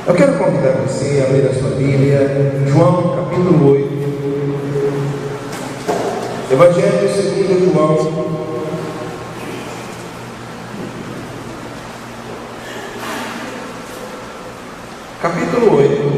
Eu quero convidar você a abrir a sua Bíblia, João capítulo 8, Evangelho segundo João, capítulo 8.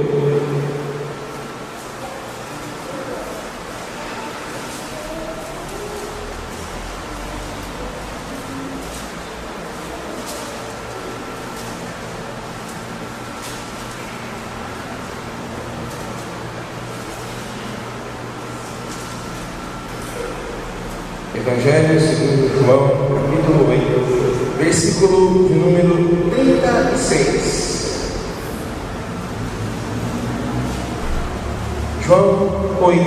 Evangelho segundo João, capítulo 8, versículo de número 36. João 8,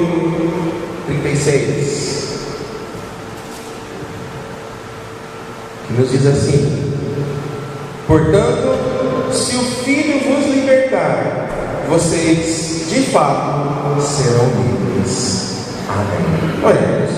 36. Que nos diz assim: portanto, se o Filho vos libertar, vocês de fato serão livres. Amém. Oremos.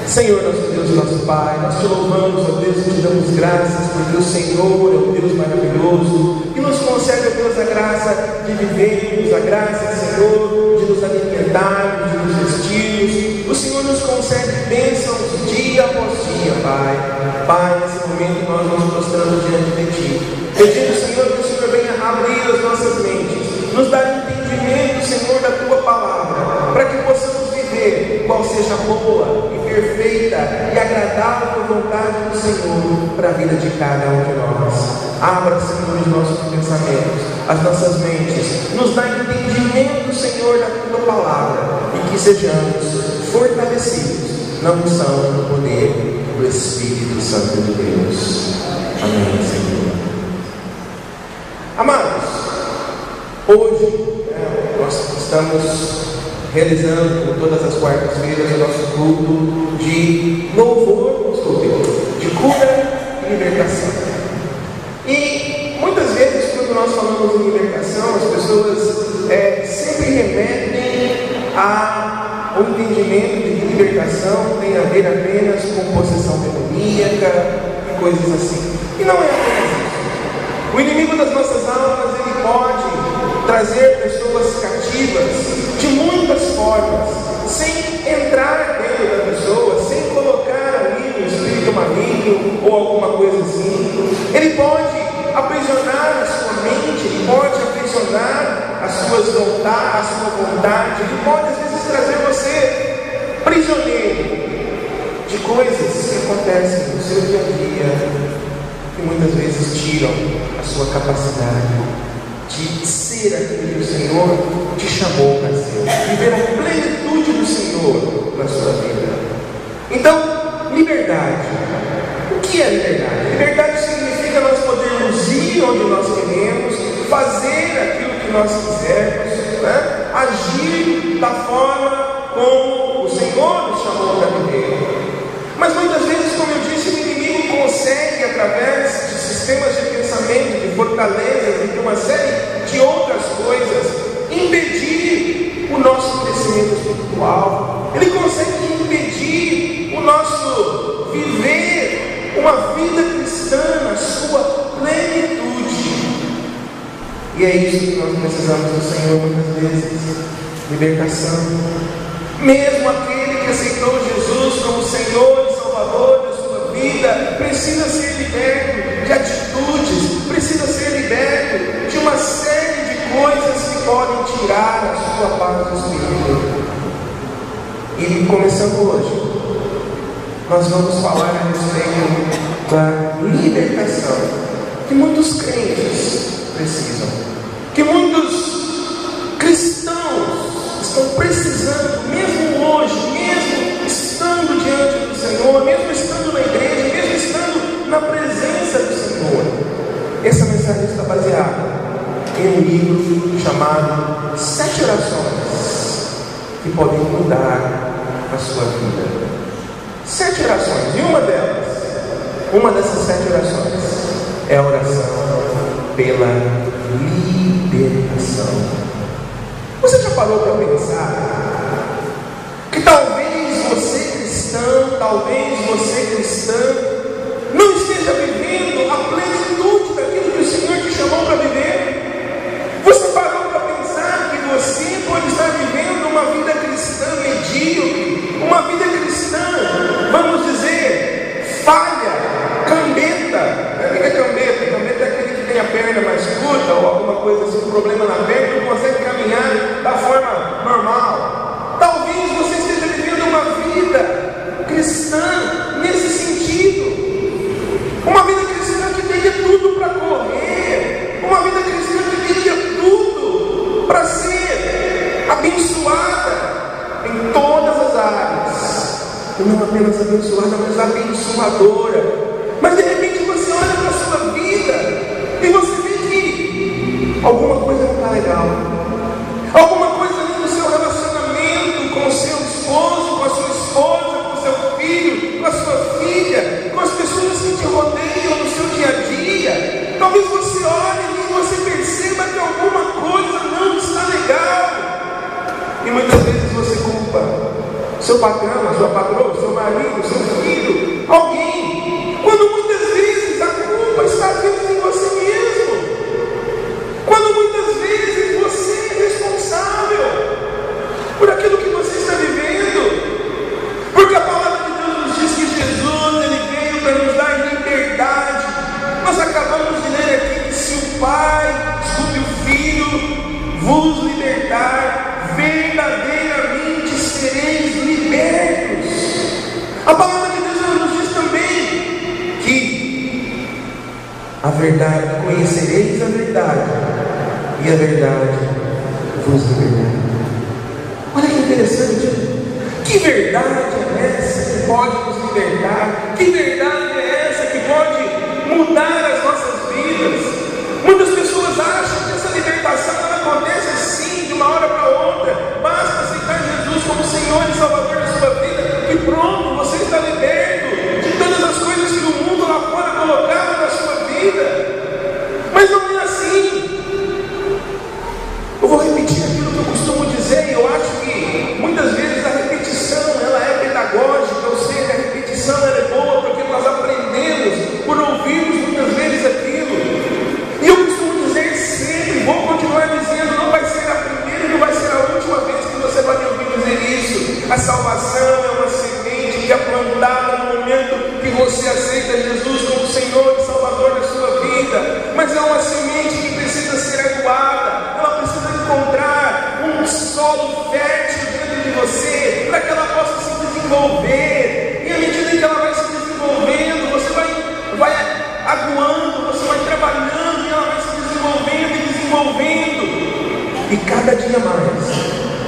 Senhor, nosso Deus e nosso Pai, nós te louvamos, ó Deus, e te damos graças, porque o Senhor é um Deus maravilhoso, que nos concede, ó Deus, a graça de vivermos, a graça, Senhor, de nos alimentarmos, de nos vestirmos. O Senhor nos concede bênçãos dia após dia, Pai. Pai, nesse momento nós nos prostramos diante de Ti, pedindo, Senhor, que o Senhor venha abrir as nossas mentes, nos dar entendimento, Senhor, da Tua palavra, para que possamos viver qual seja a boa e perfeita e agradável vontade do Senhor para a vida de cada um de nós. Abra, Senhor, os nossos pensamentos, as nossas mentes, nos dá entendimento, Senhor, da Tua palavra, e que sejamos fortalecidos na unção do poder do Espírito Santo de Deus. Amém, Senhor. Amados, hoje nós estamos realizando, como todas as quartas-feiras, o nosso culto de louvor, de cura e libertação. E muitas vezes, quando nós falamos em libertação, as pessoas sempre remetem ao entendimento de que libertação tem a ver apenas com possessão demoníaca e coisas assim. E não é apenas isso. O inimigo das nossas almas, ele pode trazer pessoas cativas de muitas formas, sem entrar dentro da pessoa, sem colocar ali um espírito maligno ou alguma coisa assim. Ele pode aprisionar a sua mente, ele pode aprisionar a sua vontade, ele pode às vezes trazer você prisioneiro de coisas que acontecem no seu dia a dia, que muitas vezes tiram a sua capacidade de ser aquilo que o Senhor te chamou para ser, viver a plenitude do Senhor na sua vida. Então, liberdade. O que é liberdade? Liberdade significa nós podermos ir onde nós queremos, fazer aquilo que nós quisermos, né? Agir da forma como o Senhor nos chamou para viver. Mas muitas vezes, como eu disse, o inimigo consegue, através de sistemas de pensamento, de fortalezas e de uma série de outras coisas, impedir o nosso crescimento espiritual. Ele consegue impedir o nosso viver uma vida cristã na sua plenitude. E é isso que nós precisamos do Senhor muitas vezes. Libertação. Mesmo aquele que aceitou Jesus como Senhor e Salvador da sua vida, precisa ser liberto de atitudes, precisa ser liberto de uma série de coisas que podem tirar a sua paz do Espírito. E começando hoje, nós vamos falar a respeito da libertação que muitos crentes precisam, que muitos cristãos estão precisando, mesmo hoje, mesmo estando diante do Senhor, mesmo estando na igreja, mesmo estando na presença do Senhor. Essa mensagem está baseada em um livro chamado 7 Orações que podem mudar a sua vida. 7 orações, e uma dessas 7 orações é a oração pela libertação. Você já parou para pensar que talvez você, cristão, talvez você cristã não esteja vivendo a plenitude daquilo que o Senhor te chamou para viver. Você parou para pensar que você pode estar vivendo uma vida cristã medíocre, uma vida cristã, vamos dizer, falha, cambeta. O que é cambeta? Cambeta é aquele que tem a perna mais curta ou alguma coisa assim, um problema na perna e não consegue caminhar da forma normal. Talvez você esteja vivendo uma vida cristã nesse sentido. Uma vida cristã que teria tudo para correr, uma vida cristã que teria tudo para ser abençoada em todas as áreas, e não apenas abençoada, mas abençoadora. Mas de repente você olha para a sua vida e você vê que alguma coisa não está legal, alguma coisa no seu relacionamento com o seu esposo, com a sua esposa, com o seu filho, com a sua filha, com as pessoas que te rodeiam no seu dia a dia. Talvez você olhe e você perceba que alguma coisa não está legal, e muitas vezes você culpa seu patrão, a sua patroa, seu marido, seu filho, alguém, quando muitas vezes a culpa está dentro de você mesmo, quando muitas vezes você é responsável por aquilo que você está vivendo, porque a palavra de Deus nos diz que Jesus, Ele veio para nos dar liberdade. Nós acabamos de ler aqui que se o Pai, o Filho, vos libertar, verdadeiramente sereis libertos. A palavra de Deus nos diz também que a verdade, conhecereis a verdade, e a verdade vos libertará. Olha que interessante. Que verdade é essa que pode nos libertar? Que verdade é essa que pode mudar as nossas vidas? Muitas pessoas acham que essa libertação ela acontece assim, de uma hora para outra. Basta aceitar Jesus como Senhor e Salvador da sua vida, que pronto, você está liberto de todas as coisas que o mundo lá fora colocava na sua vida. Mas não é assim. Eu vou repetir aquilo que eu costumo dizer, e eu acho que muitas vezes a repetição ela é pedagógica, ou seja, a repetição ela é boa porque nós aprendemos por ouvirmos muitas vezes aquilo. E eu costumo dizer sempre, vou continuar dizendo, não vai ser a primeira e não vai ser a última vez que você vai me ouvir dizer isso. A salvação é uma semente que é plantada no momento que você aceita Jesus como Senhor e Salvador da sua vida, mas é uma semente que precisa ser aguada, ela precisa encontrar um solo fértil dentro de você, para que ela possa se desenvolver, e à medida que ela vai se desenvolvendo, você vai aguando, você vai trabalhando, e ela vai se desenvolvendo e desenvolvendo, e cada dia mais,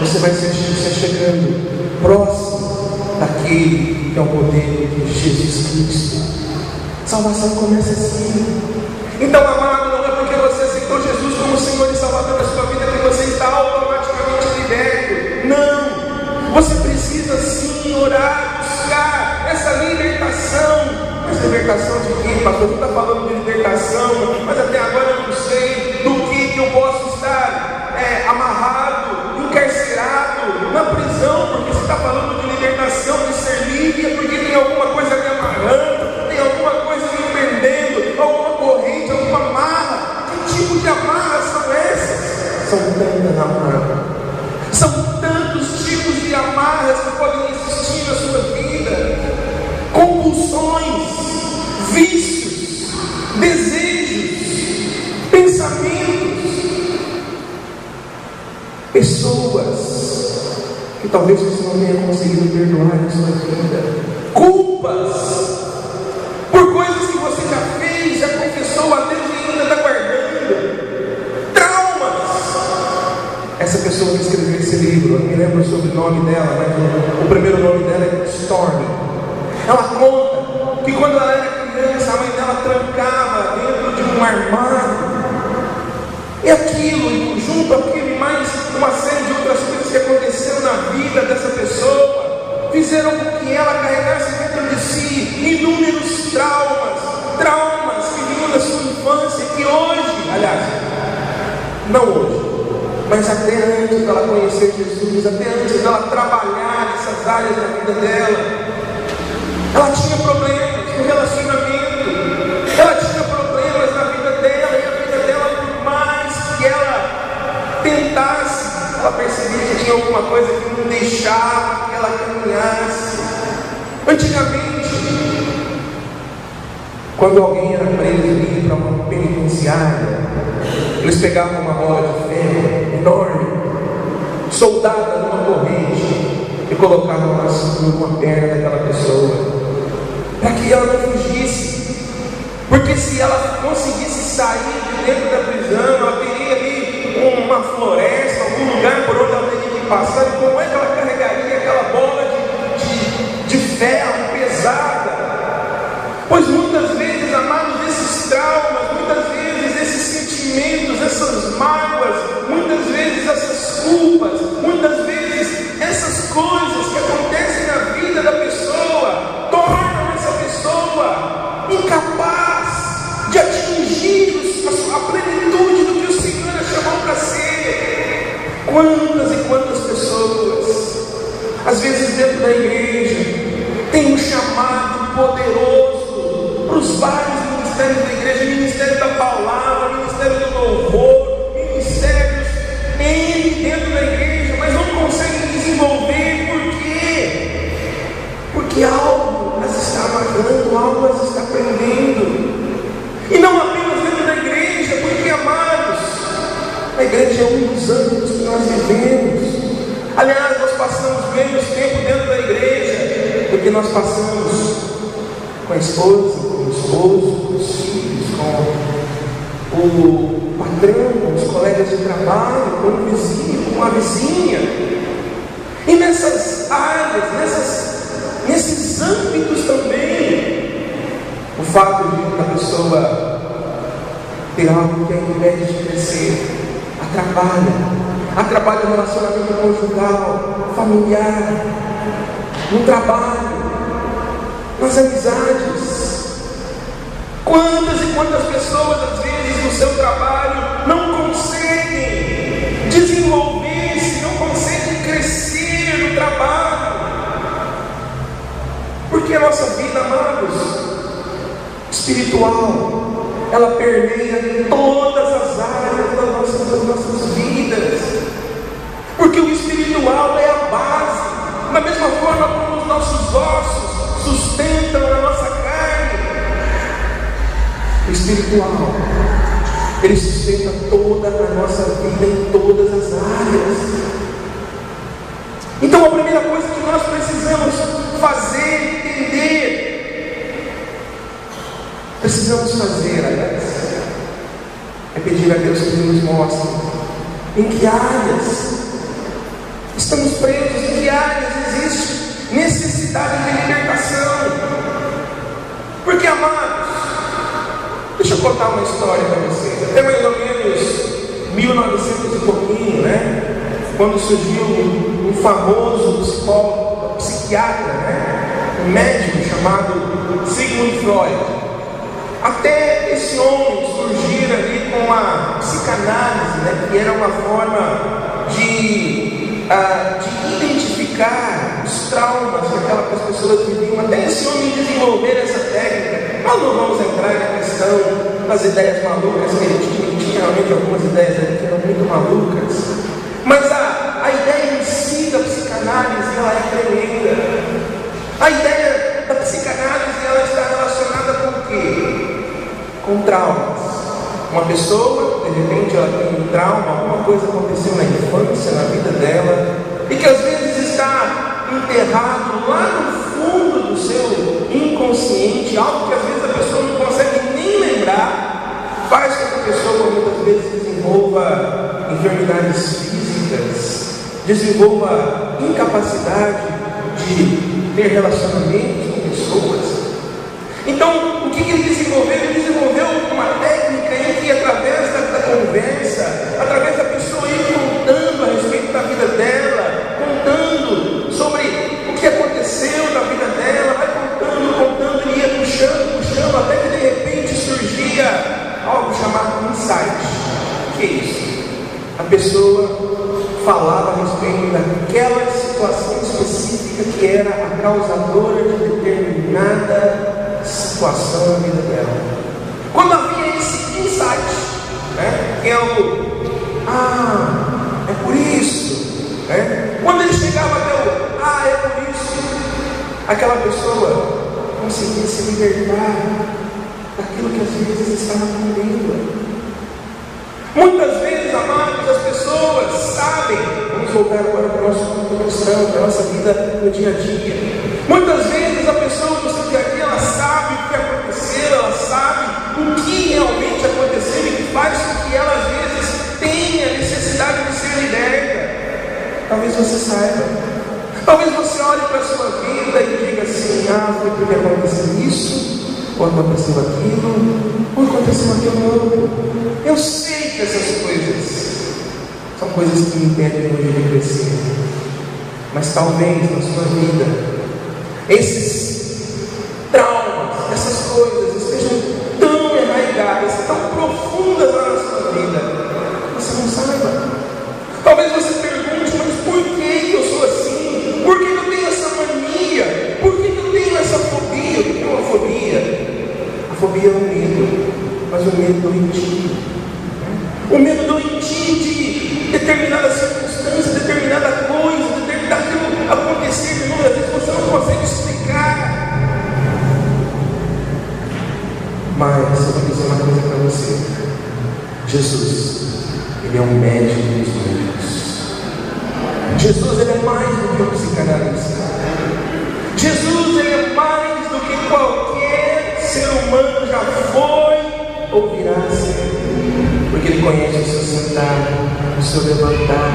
você vai se chegando próximo daquele que é o poder de Jesus Cristo. Salvação começa assim. Então, amado, não é porque você aceitou Jesus como Senhor e Salvador da sua vida que você está automaticamente liberto. Não! Você precisa sim orar, buscar essa libertação. Mas libertação de quê? Pastor, você está falando de libertação, mas até agora eu não sei do que eu posso estar amarrado, encarcerado, na prisão, porque você está falando de libertação, de ser livre, porque tem alguma coisa me amarrando, tem alguma coisa me prendendo, alguma corrente, alguma amarra. Que tipo de amarras são essas? São tantas amarras, são tantos tipos de amarras que podem existir na sua vida, compulsões, vícios, desejos, pensamentos, pessoas que talvez você não tenha conseguido perdoar na sua vida, culpas por coisas que você já fez, já confessou a Deus e ainda está guardando, traumas. Essa pessoa que escreveu esse livro, eu não me lembro o sobrenome dela, mas o primeiro nome dela é Stormy. Ela conta que quando ela era criança, a mãe dela trancava dentro de um armário, e aquilo, junto àquilo e mais uma série de outras coisas que aconteceram na vida dessa pessoa, fizeram com que ela carregasse dentro de si inúmeros traumas que vinham da sua infância, que hoje, aliás, não hoje, mas até antes dela conhecer Jesus, até antes dela trabalhar nessas áreas da vida dela, Ela tinha problemas no relacionamento, ela tinha problemas na vida dela, e a vida dela, por mais que ela tentasse, ela percebia que tinha alguma coisa que não deixava que ela caminhasse. Antigamente, quando alguém era preso e ia para uma penitenciária, eles pegavam uma bola de ferro enorme, soldada numa corrente, e colocavam numa perna daquela pessoa, para que ela não fugisse. Porque se ela conseguisse sair de dentro da prisão, ela teria ali uma floresta, algum lugar por onde ela teria que passar. E como é que ela carregaria aquela bola de ferro pesada? Pois muitas vezes, amados, esses traumas, muitas vezes esses sentimentos, essas mágoas, muitas vezes essas culpas, muitas vezes essas coisas que acontecem na vida da pessoa, tornam essa pessoa incapaz de atingir a plenitude do que o Senhor a chamou para ser. Quantas e quantas pessoas, às vezes dentro da igreja, tem um chamado poderoso para os vários ministérios da igreja, ministério da palavra, ministério do louvor, ministérios dentro da igreja, mas não conseguem desenvolver. Por quê? Porque algo as está amarrando, algo as está prendendo. E não apenas dentro da igreja, porque, amados, a igreja é um dos âmbitos que nós vivemos. Aliás, nós passamos menos tempo dentro da igreja do que nós passamos com a esposa, com o esposo, com os filhos, com o patrão, com os colegas de trabalho, com o vizinho, com a vizinha. E nessas áreas, nesses âmbitos também, o fato de a pessoa ter algo que a impede de crescer atrapalha o relacionamento conjugal, familiar, no trabalho, nas amizades. Quantas e quantas pessoas, às vezes, no seu trabalho, não conseguem desenvolver-se, não conseguem crescer no trabalho, porque a nossa vida, amados, espiritual, ela permeia todas as áreas das nossas vidas, porque o espiritual é a base, da mesma forma como os nossos ossos sustentam a nossa carne. O espiritual, ele sustenta toda a nossa vida em todas as áreas. Então a primeira coisa que nós precisamos fazer, aliás, é pedir a Deus que Ele nos mostre em que áreas estamos presos, em que áreas existe necessidade de libertação. Porque, amados, deixa eu contar uma história para vocês. Até mais ou menos 1900 e pouquinho, quando surgiu um famoso psiquiatra, um médico chamado Sigmund Freud. Até esse homem surgir ali com a psicanálise, que era uma forma de identificar os traumas que as pessoas viviam. Até esse homem desenvolver essa técnica. Nós não vamos entrar na questão das ideias malucas que ele tinha realmente algumas ideias ali que eram muito malucas. Mas a ideia em si da psicanálise, ela é tremenda. A ideia da psicanálise, ela está relacionada com o quê? Com traumas. Uma pessoa, de repente, ela tem um trauma, alguma coisa aconteceu na infância, na vida dela, e que às vezes está enterrado lá no fundo do seu inconsciente, algo que às vezes a pessoa não consegue nem lembrar, faz com que a pessoa muitas vezes desenvolva enfermidades físicas, desenvolva incapacidade de ter relacionamentos com pessoas. Então, o que ele desenvolveu? Ele desenvolveu uma técnica em que, através da conversa, através da pessoa ir contando a respeito da vida dela, contando sobre o que aconteceu na vida dela, vai contando, e ia puxando, até que de repente surgia algo chamado insight. O que é isso? A pessoa falava a respeito daquela situação situação específica que era a causadora de determinada situação na vida dela. Quando havia esse insight, né, que é é por isso, né? Quando ele chegava até é por isso, aquela pessoa conseguia se libertar daquilo que às vezes estava comigo. Muitas vezes, amados, as pessoas sabem, vamos voltar agora para o nosso mundo cristão, para a nossa vida no dia a dia. Muitas vezes a pessoa no seu dia a dia, ela sabe o que aconteceu, ela sabe o que realmente aconteceu e que faz com que ela às vezes tenha necessidade de ser liberta. Talvez você saiba. Talvez você olhe para a sua vida e diga assim: foi porque aconteceu isso, ou aconteceu aquilo, ou aconteceu aquilo outro. Eu sei que essas coisas são coisas que me impedem hoje de crescer, mas talvez na sua vida esses traumas, essas coisas estejam tão arraigadas, tão profundas na sua vida, você não saiba. Talvez você pergunte: mas por que eu sou assim? Por que eu tenho essa mania? Por que eu tenho essa fobia? O que é uma fobia? A fobia é um medo, mas o medo não impede. O medo não impede determinada circunstância, determinada coisa, daquilo acontecer de novo. Às vezes você não consegue explicar. Mas eu vou dizer uma coisa para você: Jesus, Ele é um médico dos médicos. Jesus, Ele é mais do que um psicanalista. Jesus, Ele é mais do que qualquer ser humano já foi ou virá a ser. Porque Ele conhece o seu sentar, o seu levantar.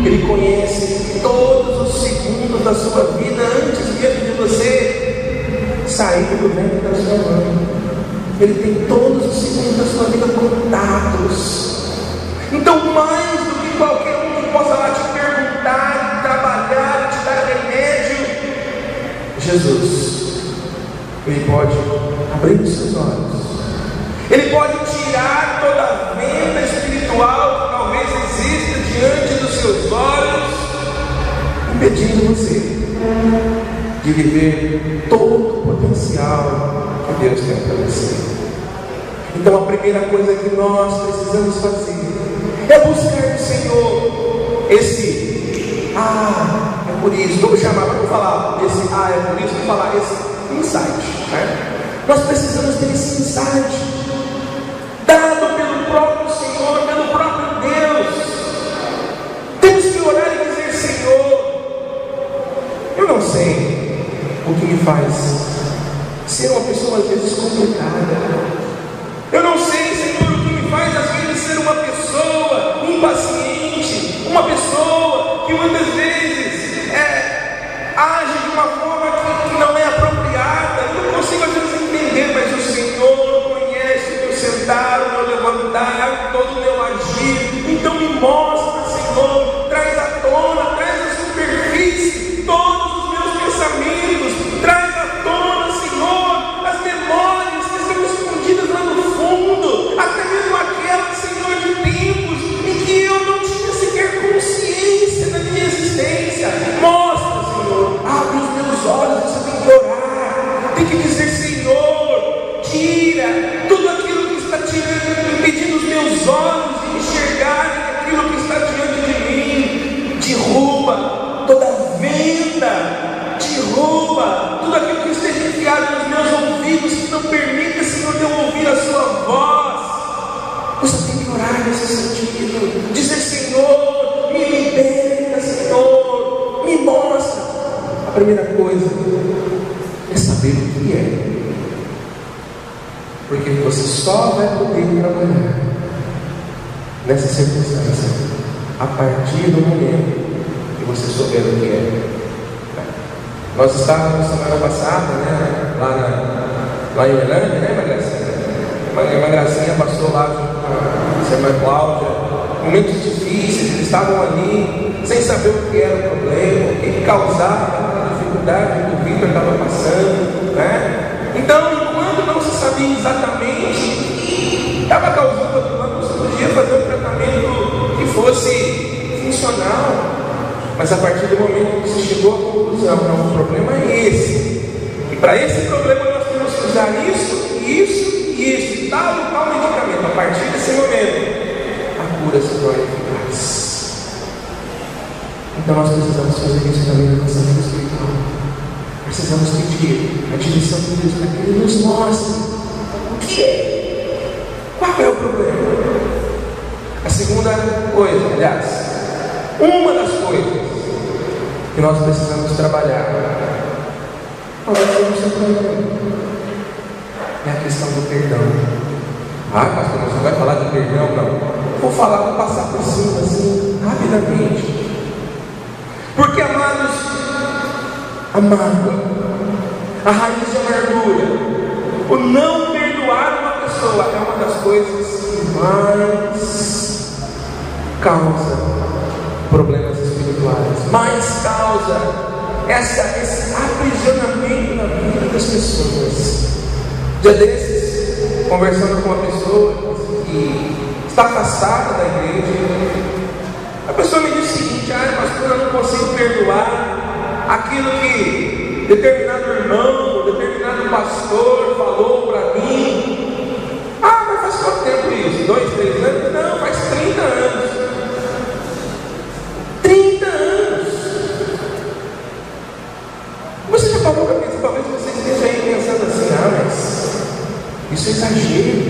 Ele conhece todos os segundos da sua vida antes mesmo de você sair do ventre da sua mãe. Ele tem todos os segundos da sua vida contados. Então, mais do que qualquer um que possa lá te perguntar, trabalhar, te dar remédio, Jesus, Ele pode abrir os seus olhos. Ele pode tirar toda a venda espiritual que talvez exista diante dos seus olhos, impedindo você de viver todo o potencial que Deus tem para você. Então a primeira coisa que nós precisamos fazer é buscar no Senhor esse é por isso. Vamos falar esse é por isso, vamos falar esse insight, né? Nós precisamos ter esse insight dado pelo próprio Senhor, pelo próprio Deus. Temos que orar e dizer: Senhor, eu não sei o que me faz ser uma pessoa às vezes complicada. Eu não sei, Senhor, o que me faz às vezes ser uma pessoa impaciente, uma pessoa que muitas vezes age de uma forma que não é apropriada. Eu não consigo às vezes entender, mas o Senhor conhece o meu sentar, o meu levantar, todo o meu agir. Então me mostra, Senhor, traz à tona, traz à superfície todos os meus pensamentos, traz à tona, Senhor, as memórias que estão escondidas lá no fundo, até mesmo aquelas, Senhor, de tempos em que eu não tinha sequer consciência da minha existência. Mostra, Senhor, abre os meus olhos. Você tem que orar, tem que dizer: Senhor, tira tudo aquilo que está impedindo os meus olhos de enxergarem aquilo que está diante de mim. Derruba toda venda, derruba tudo aquilo que esteja enfiado nos meus ouvidos, que não permita, Senhor, eu ouvir a sua voz. Você tem que orar nesse sentido, dizer: Senhor, me liberta, Senhor, me mostra. A primeira coisa é saber o que é, porque você só vai poder trabalhar nessa circunstância a partir do momento que você souber o que é. Nós estávamos semana passada, né, lá em Orlândia, né, Magracinha? A Magracinha passou lá junto com a irmã Cláudia, momentos difíceis. Eles estavam ali sem saber o que era o problema, o que causava a dificuldade que o Victor estava passando, né? Então, enquanto não se sabia exatamente o que estava causando aquilo, não se podia fazer um tratamento que fosse funcional. Mas a partir do momento que você chegou à conclusão, não, o problema é esse. E para esse problema nós temos que usar isso, tal e tal medicamento. A partir desse momento, a cura se torna eficaz. Então nós precisamos fazer isso também na nossa vida espiritual. Precisamos pedir a direção de Deus para que Ele nos mostre o que é. Qual é o problema? A segunda coisa, aliás, uma das coisas que nós precisamos trabalhar, talvez seja o seu problema, é a questão do perdão. Ah, pastor, você não vai falar de perdão? Não. Vou falar, vou passar por cima assim, rapidamente. Porque, amados, a mágoa, a raiz de amargura, o não perdoar uma pessoa é uma das coisas que mais causa problemas espirituais, mais causa esse aprisionamento na vida das pessoas. Dia desses, conversando com uma pessoa que está afastada da igreja, a pessoa me disse o seguinte: pastor, eu não consigo perdoar aquilo que determinado irmão, determinado pastor falou para mim. Mas faz quanto tempo isso? 2, 3 anos? Não, faz 30 anos. 30 anos! Você já parou para pensar? Talvez você esteja aí pensando assim: mas isso é exagero.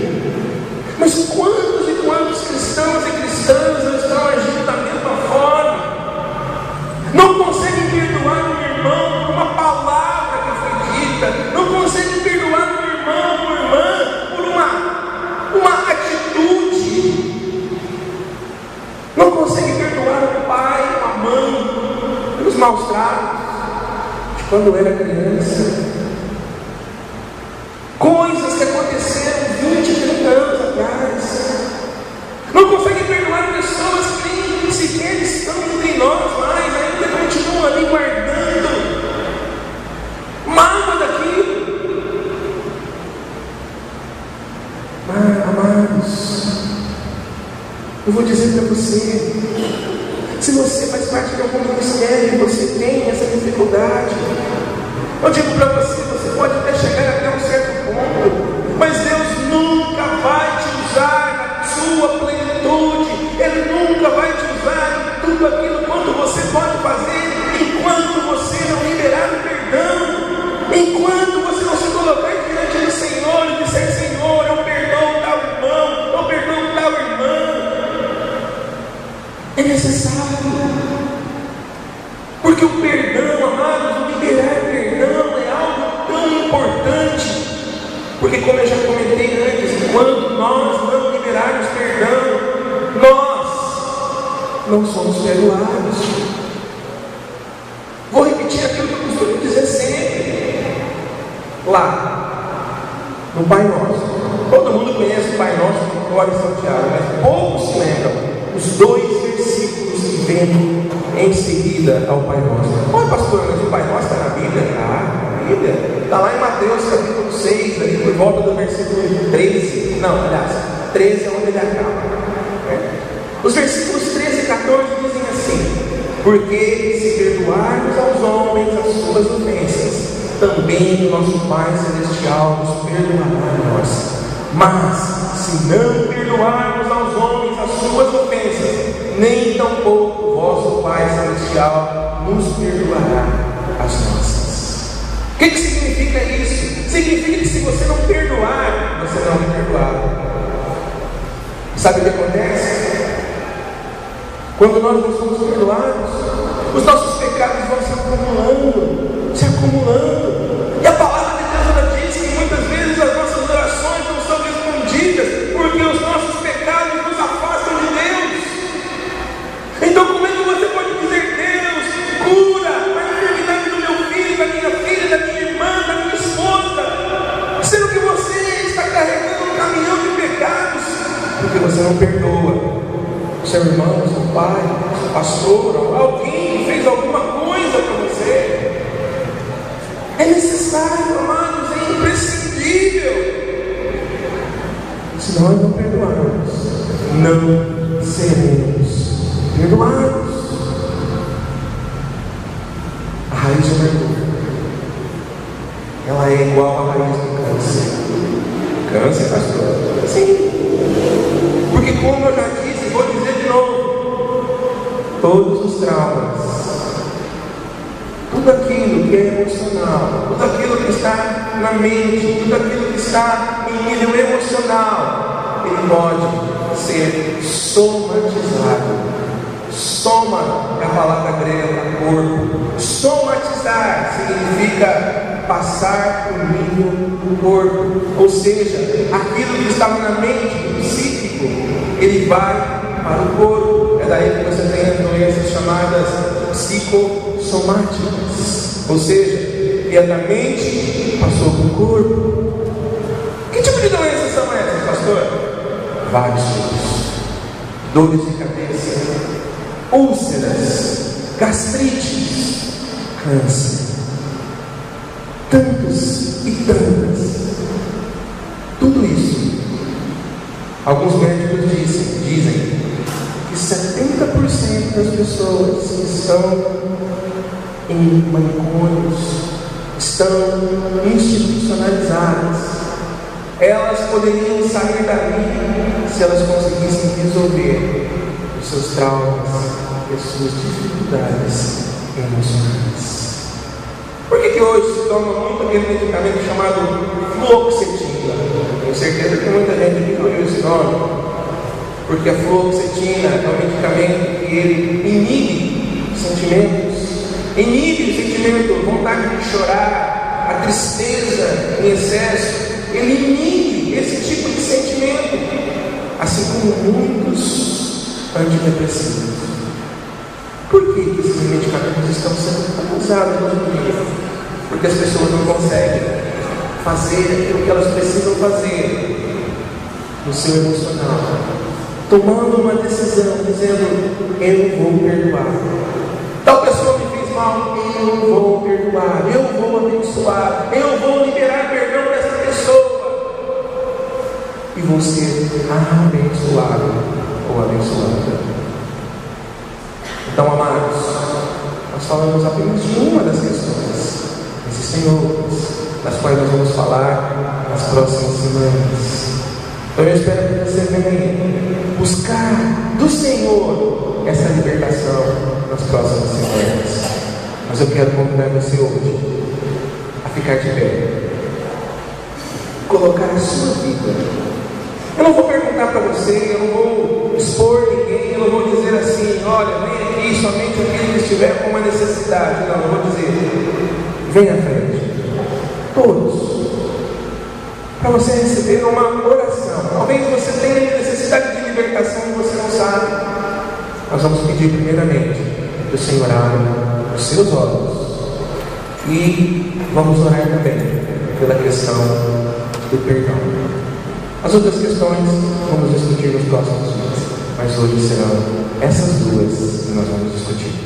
Mas quantos e quantos cristãos e cristãs não estão agindo da mesma forma? Não conseguem perdoar um irmão por uma palavra que foi dita, não conseguem perdoar um irmão, uma irmã, por uma atitude, não conseguem perdoar um pai, uma mãe, pelos maus tratos de quando era criança, coisas que aconteceram 20, 30 anos atrás. Não conseguem perdoar pessoas que nem sequer estão entre nós mais, ainda continuam ali guardando mágoa daquilo. Amados, eu vou dizer para você, se você faz parte de algum ministério e você tem essa dificuldade, eu digo para você, você pode até chegar até um certo ponto, mas Deus nunca vai te usar na sua plenitude. Ele nunca vai te usar em tudo aquilo quanto você pode fazer, enquanto você não liberar o perdão, enquanto você não se colocar diante do Senhor e disser: Senhor, eu perdoo tal irmão, eu perdoo tal irmã. É necessário, porque o perdão, amados, o liberar perdão é algo tão importante. Porque, como eu já comentei antes, enquanto nós não liberarmos perdão, nós não somos perdoados. Vou repetir aquilo que eu costumo dizer sempre. Lá, no Pai Nosso, todo mundo conhece o Pai Nosso de cor e salteado, mas poucos se lembram os 2 versículos que vêm em seguida ao Pai Nosso. Olha, pastor, mas o Pai Nosso está na Bíblia? Na Bíblia. Está lá em Mateus capítulo 6, ali por volta do versículo 13. Não, aliás, 13 é onde ele acaba. Os versículos 13 e 14 dizem assim: porque se perdoarmos aos homens as suas ofensas, também o nosso Pai Celestial nos perdoará a nós. Mas, se não perdoarmos aos homens as suas ofensas, nem tampouco o vosso Pai Celestial nos perdoará as nossas. O que significa isso? Significa que se você não perdoar, você não é perdoado. Sabe o que acontece? Quando nós não somos perdoados, os nossos pecados vão se acumulando, se acumulando. E a palavra de Deus ela diz que muitas vezes as nossas orações não são respondidas porque os nossos pecados nos afastam de Deus. Então, como é que você pode dizer: Deus, cura a enfermidade do meu filho, da minha filha, da minha irmã, da minha esposa, sendo que você está carregando um caminhão de pecados, porque você não perdoa o seu irmão, o seu pai, o seu pastor, alguém que fez alguma coisa para você? É necessário, amados, é imprescindível. Se nós não perdoarmos, não seremos perdoados. como eu já disse, vou dizer de novo, todos os traumas, tudo aquilo que é emocional, tudo aquilo que está na mente, tudo aquilo que está em nível emocional, ele pode ser somatizado. Soma é a palavra grega para corpo. Somatizar significa passar por nível do corpo. Ou seja, aquilo que estava na mente, no psíquico, ele vai para o corpo. É daí que você tem as doenças chamadas psicossomáticas. Ou seja, que é da mente passou para o corpo. Que tipo de doenças são essas, pastor? Vários tipos. Dores de cabeça, úlceras, gastrites, câncer, tantos e tantas. Tudo isso, alguns médicos dizem que 70% das pessoas que estão em manicômios, estão institucionalizadas, elas poderiam sair dali se elas conseguissem resolver os seus traumas e as suas dificuldades emocionais. Por que hoje se toma muito aquele medicamento chamado fluoxetina? Tenho certeza que muita gente aqui não ouviu esse nome, porque a fluoxetina é um medicamento que ele inibe o sentimento, vontade de chorar, a tristeza em excesso. Ele inibe esse tipo de sentimento, assim como muitos antidepressivos. Por que esses medicamentos estão sendo tão usados hoje em dia? Porque as pessoas não conseguem fazer aquilo que elas precisam fazer no seu emocional, tomando uma decisão, dizendo: eu vou perdoar. Tal pessoa me fez mal, eu vou perdoar, eu vou abençoar, eu vou liberar perdão dessa pessoa e vou ser abençoado ou abençoada. Então, amados, nós falamos apenas de uma das questões. Existem outras, das quais nós vamos falar nas próximas semanas. Então eu espero que você venha buscar do Senhor essa libertação nas próximas semanas. Mas eu quero convidar você hoje a ficar de pé, colocar a sua vida. Eu não vou perguntar para você, eu não vou expor ninguém, eu não vou dizer assim: olha, vem aqui somente aquele que estiver com uma necessidade. Não, eu vou dizer: vem à frente, todos, para você receber uma oração. Talvez você tenha necessidade de libertação e você não sabe. Nós vamos pedir primeiramente que o Senhor abra os seus olhos e vamos orar também pela questão do perdão. As outras questões vamos discutir nos próximos dias, mas hoje serão essas duas que nós vamos discutir.